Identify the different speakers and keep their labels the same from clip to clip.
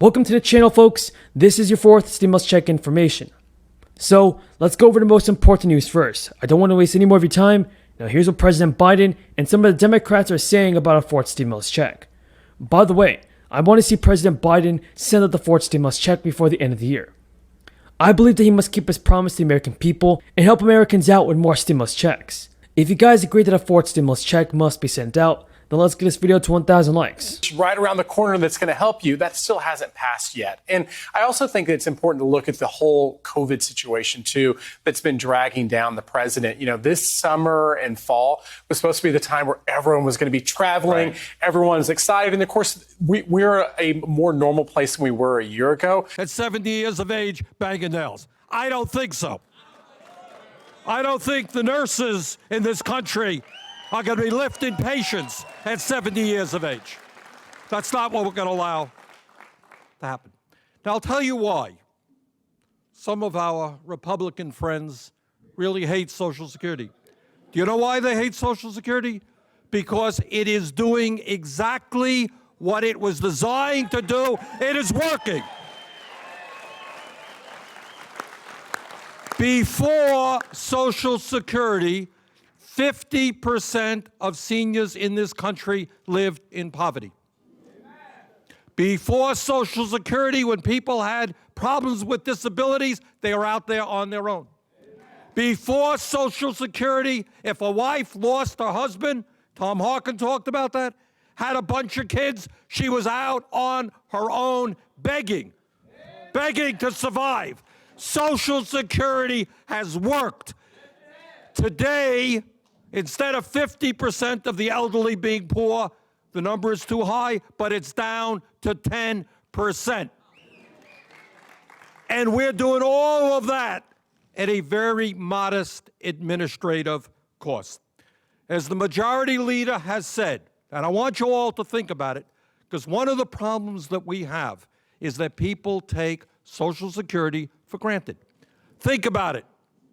Speaker 1: Welcome to the channel, folks. This is your fourth stimulus check information. So let's go over the most important news first. I don't want to waste any more of your time. Now here's what President Biden and some of the Democrats are saying about a fourth stimulus check. By the way, I want to see President Biden send out the fourth stimulus check before the end of the year. I believe that he must keep his promise to the American people and help Americans out with more stimulus checks. If you guys agree that a fourth stimulus check must be sent out, then let's get this video to 1,000 likes.
Speaker 2: Right around the corner that's going to help you, that still hasn't passed yet. And I also think that it's important to look at the whole COVID situation, too, that's been dragging down the president. You know, this summer and fall was supposed to be the time where everyone was going to be traveling. Right. Everyone's excited. And of course, we're a more normal place than we were a year ago.
Speaker 3: At 70 years of age, banging nails. I don't think so. I don't think the nurses in this country are going to be lifting patients at 70 years of age. That's not what we're going to allow to happen. Now, I'll tell you why. Some of our Republican friends really hate Social Security. Do you know why they hate Social Security? Because it is doing exactly what it was designed to do. It is working. Before Social Security, 50% of seniors in this country lived in poverty. Before Social Security, when people had problems with disabilities, they were out there on their own. Before Social Security, if a wife lost her husband, Tom Harkin talked about that, had a bunch of kids, she was out on her own begging to survive. Social Security has worked. Today, instead of 50% of the elderly being poor, the number is too high, but it's down to 10%. And we're doing all of that at a very modest administrative cost. As the majority leader has said, and I want you all to think about it, because one of the problems that we have is that people take Social Security for granted. Think about it.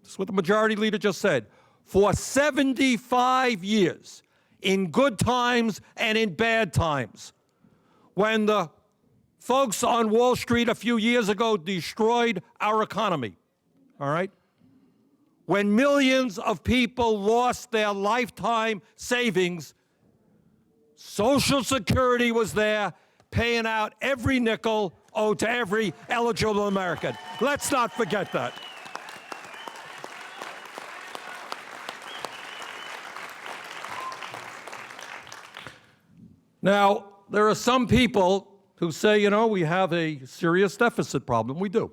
Speaker 3: This is what the majority leader just said. For 75 years, in good times and in bad times, when the folks on Wall Street a few years ago destroyed our economy, all right? When millions of people lost their lifetime savings, Social Security was there paying out every nickel owed to every eligible American. Let's not forget that. Now, there are some people who say, you know, we have a serious deficit problem. We do.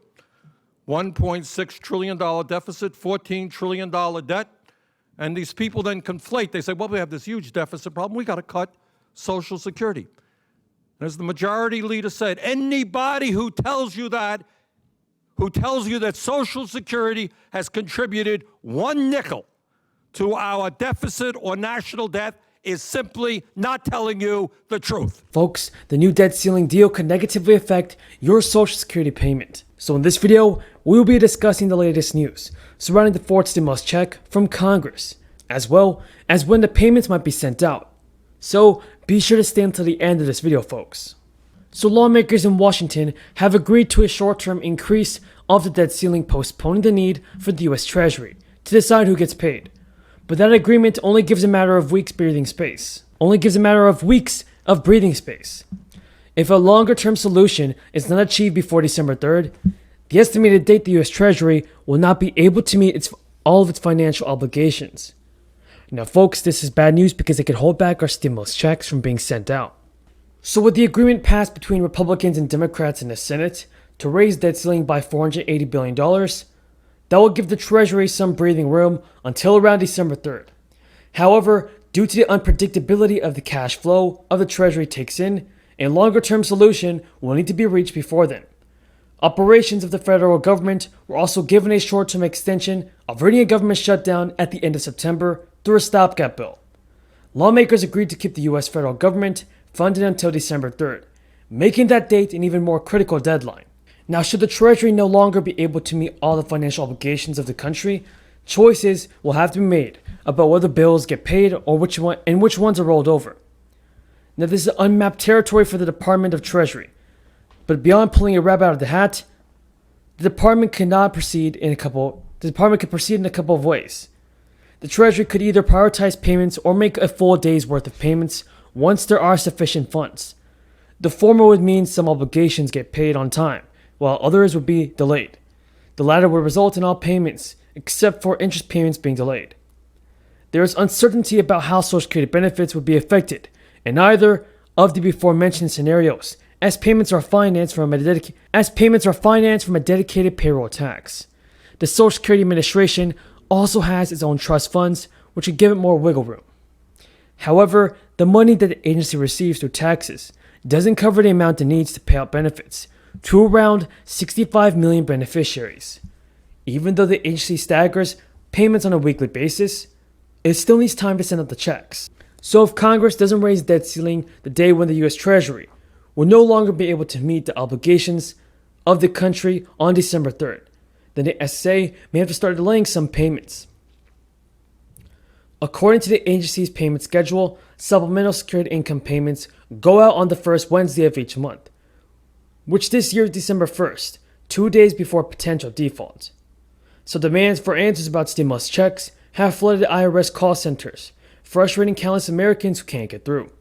Speaker 3: $1.6 trillion deficit, $14 trillion debt. And these people then conflate. They say, well, we have this huge deficit problem. We got to cut Social Security. And as the majority leader said, anybody who tells you that Social Security has contributed one nickel to our deficit or national debt is simply not telling you the truth.
Speaker 1: Folks, the new debt ceiling deal could negatively affect your Social Security payment. So in this video, we will be discussing the latest news surrounding the fourth stimulus check from Congress, as well as when the payments might be sent out. So be sure to stay until the end of this video, folks. So lawmakers in Washington have agreed to a short-term increase of the debt ceiling, postponing the need for the US Treasury to decide who gets paid. But that agreement only gives a matter of weeks breathing space. If a longer-term solution is not achieved before December 3rd, the estimated date the US Treasury will not be able to meet all of its financial obligations. Now, folks, this is bad news because it could hold back our stimulus checks from being sent out. So with the agreement passed between Republicans and Democrats in the Senate to raise debt ceiling by $480 billion, that will give the Treasury some breathing room until around December 3rd. However, due to the unpredictability of the cash flow of the Treasury takes in, a longer-term solution will need to be reached before then. Operations of the federal government were also given a short-term extension, averting a government shutdown at the end of September through a stopgap bill. Lawmakers agreed to keep the U.S. federal government funded until December 3rd, making that date an even more critical deadline. Now, should the Treasury no longer be able to meet all the financial obligations of the country, choices will have to be made about whether bills get paid or which ones are rolled over. Now, this is unmapped territory for the Department of Treasury. But beyond pulling a rabbit out of the hat, the department could proceed in a couple of ways. The Treasury could either prioritize payments or make a full day's worth of payments once there are sufficient funds. The former would mean some obligations get paid on time, while others would be delayed. The latter would result in all payments, except for interest payments being delayed. There is uncertainty about how Social Security benefits would be affected in either of the before mentioned scenarios, as payments are financed from a dedicated payroll tax. The Social Security Administration also has its own trust funds, which would give it more wiggle room. However, the money that the agency receives through taxes doesn't cover the amount it needs to pay out benefits to around 65 million beneficiaries. Even though the agency staggers payments on a weekly basis, it still needs time to send out the checks. So if Congress doesn't raise the debt ceiling the day when the U.S. Treasury will no longer be able to meet the obligations of the country on December 3rd, then the SSA may have to start delaying some payments. According to the agency's payment schedule, supplemental security income payments go out on the first Wednesday of each month, which this year is December 1st, 2 days before potential default. So demands for answers about stimulus checks have flooded IRS call centers, frustrating countless Americans who can't get through.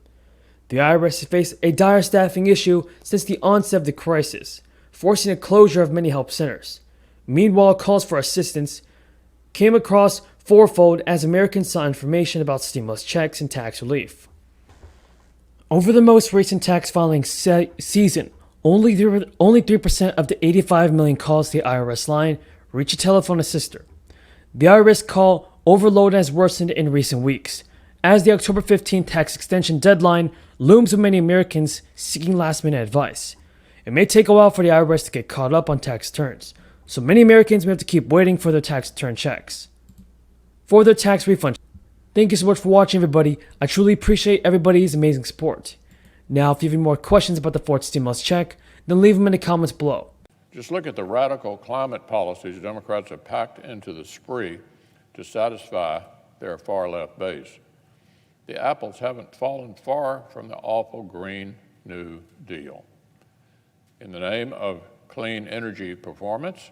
Speaker 1: The IRS has faced a dire staffing issue since the onset of the crisis, forcing the closure of many help centers. Meanwhile, calls for assistance came across fourfold as Americans saw information about stimulus checks and tax relief. Over the most recent tax filing season, only 3% of the 85 million calls to the IRS line reach a telephone assister. The IRS call overload has worsened in recent weeks, as the October 15th tax extension deadline looms with many Americans seeking last-minute advice. It may take a while for the IRS to get caught up on tax returns, so many Americans may have to keep waiting for their tax return checks. For their tax refund. Thank you so much for watching, everybody. I truly appreciate everybody's amazing support. Now, if you have any more questions about the fourth stimulus check, then leave them in the comments below.
Speaker 4: Just look at the radical climate policies Democrats have packed into the spree to satisfy their far-left base. The apples haven't fallen far from the awful Green New Deal. In the name of clean energy performance,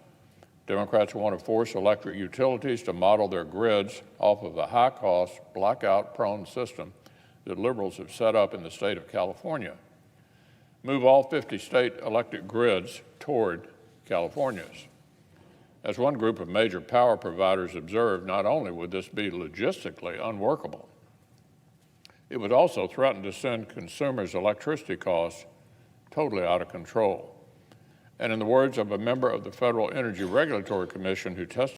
Speaker 4: Democrats want to force electric utilities to model their grids off of the high-cost, blackout-prone system that liberals have set up in the state of California. Move all 50 state electric grids toward California's. As one group of major power providers observed, not only would this be logistically unworkable, it would also threaten to send consumers' electricity costs totally out of control. And in the words of a member of the Federal Energy Regulatory Commission who testified